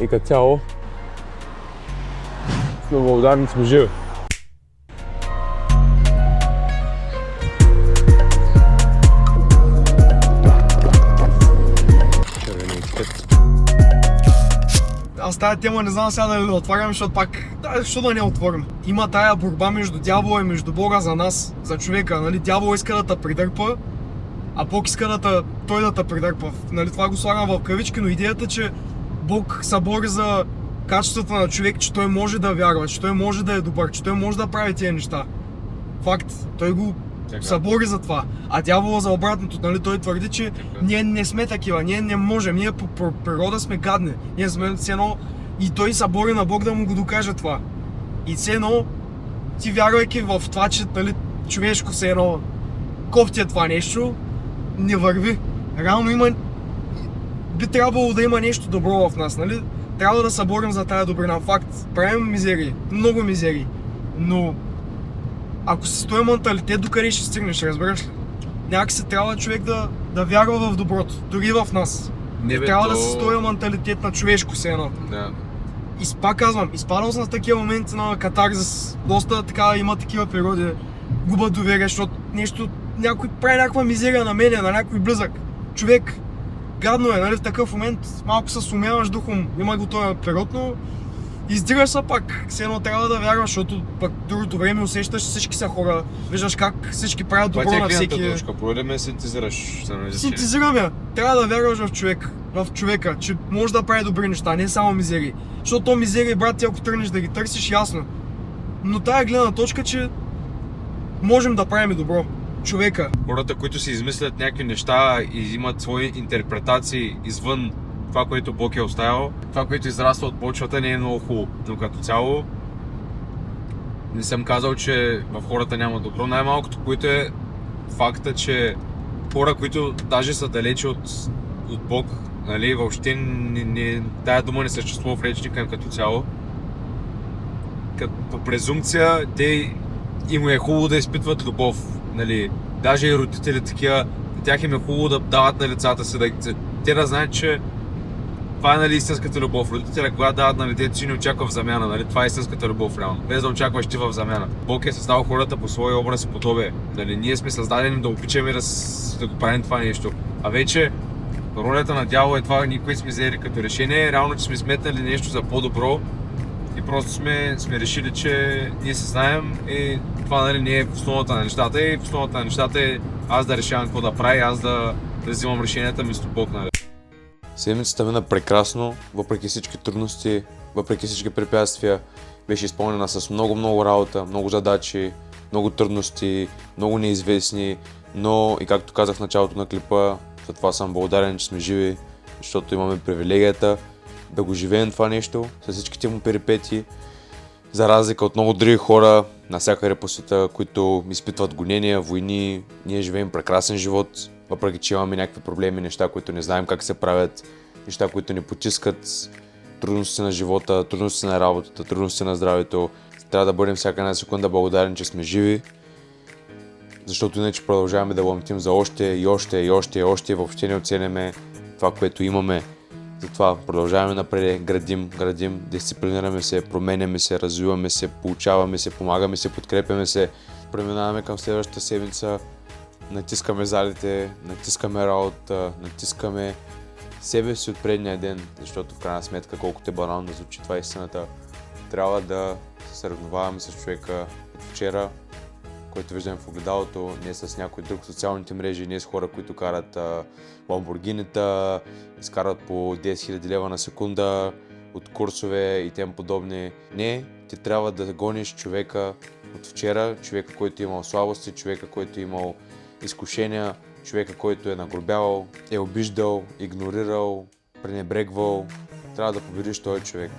и като цяло сме благодарни, сме живи. Аз тази тема не знам сега да я отварям, защото защо да не отворим? Има тая борба между дявола и между Бога за нас, за човека, нали? Дявол иска да те придърпа, а Бог иска той да те придърпа. Нали? Това го слагам в кавички, но идеята, че Бог се бори за качествата на човек, че той може да вярва, че той може да е добър, че той може да прави тези неща. Факт, той го се бори за това. А дявола за обратното, нали? Той твърди, че ние не сме такива, ние не можем, ние по природа сме гадни. Ние сме все едно и той се бори на Бог да му го докаже това. И все едно ти вярвайки в това, че нали, човешко все едно кофти е това нещо, не върви. Реално би трябвало да има нещо добро в нас, нали? Трябва да се борим за тая добрина. Факт, правим мизерии, много мизерии. Но ако си с този менталитет, докъде ще стигнеш, разбираш ли? Някакси трябва човек да вярва в доброто, дори в нас. Трябва да си с този менталитет на човешко все едно. Да. И пак казвам, изпадал съм на такива моменти на катарзис, доста така има такива периоди, губа доверие, защото някой прави някаква мизерия на мене, на някой близък. Човек, гадно е, нали, в такъв момент малко се сумяваш духом, има го този период, но издигаш се пак, все едно трябва да вярваш, защото пък другото време усещаш, всички са хора, виждаш как всички правят добро на всеки. Проблемът е синтезираш. Синтезираме, трябва да вярваш в човека, че може да прави добри неща, не само мизерии. Защото то мизерии, брат, ти ако тръгнеш да ги търсиш, ясно. Но тая гледна точка, че можем да правим добро. Човека. Хората, които си измислят някакви неща и имат свои интерпретации извън това, което Бог е оставил, това, което израства от почвата, не е много хубаво. Но като цяло не съм казал, че в хората няма добро. Най-малкото, което е факта, че хора, които даже са далече от Бог, нали, въобще тая дума не съществува в речника им като цяло. По презумпция, им е хубаво да изпитват любов, нали. Даже и родители такива, на тях им е хубаво да дават на децата си, те да знаят, че това е, нали, истинската любов. Родителя, когато дават на детето си, не очаква в замяна, нали, това е истинската любов реално, без да очакваш ти в замяна. Бог е създал хората по своя образ и подобие. Нали, ние сме създадени да обичаме да го правим това нещо. А вече ролята на дявола е това, никой сме взели като решение, реално, че сме сметнали нещо за по-добро и просто сме решили, че ние се знаем и това, нали, не е в основата на нещата и в основата на нещата е аз да решавам какво да правя, аз да взимам решенията вместо Бог, нали. Седмицата мина прекрасно, въпреки всички трудности, въпреки всички препятствия. Беше изпълнена с много работа, много задачи, много трудности, много неизвестни, но и както казах в началото на клипа, за това съм благодарен, че сме живи, защото имаме привилегията да го живеем това нещо с всичките му перипетии. За разлика от много други хора навсякъде по света, които изпитват гонения, войни, ние живеем прекрасен живот, въпреки че имаме някакви проблеми, неща, които не знаем как се правят, неща, които ни потискат, трудности на живота, трудности на работата, трудности на здравето. Трябва да бъдем всяка една секунда благодарни, че сме живи, защото иначе продължаваме да ламтим за още и още и въобще не оценяме това, което имаме. Затова продължаваме напред, градим, дисциплинираме се, променяме се, развиваме се, получаваме се, помагаме се, подкрепяме се. Преминаваме към следващата седмица, натискаме залите, натискаме работа, натискаме себе си от предния ден, защото в крайна сметка, колкото е банално да звучи това истината, трябва да се съревноваваме с човека от вчера, който виждаме в огледалото, не с някой друг в социалните мрежи, не с хора, които карат ламборгинита, изкарват по 10 000 лева на секунда от курсове и тем подобни. Не, ти трябва да гониш човека от вчера, човека, който е имал слабости, човека, който е имал изкушения, човека, който е нагрубявал, е обиждал, игнорирал, пренебрегвал. Трябва да победиш този човек.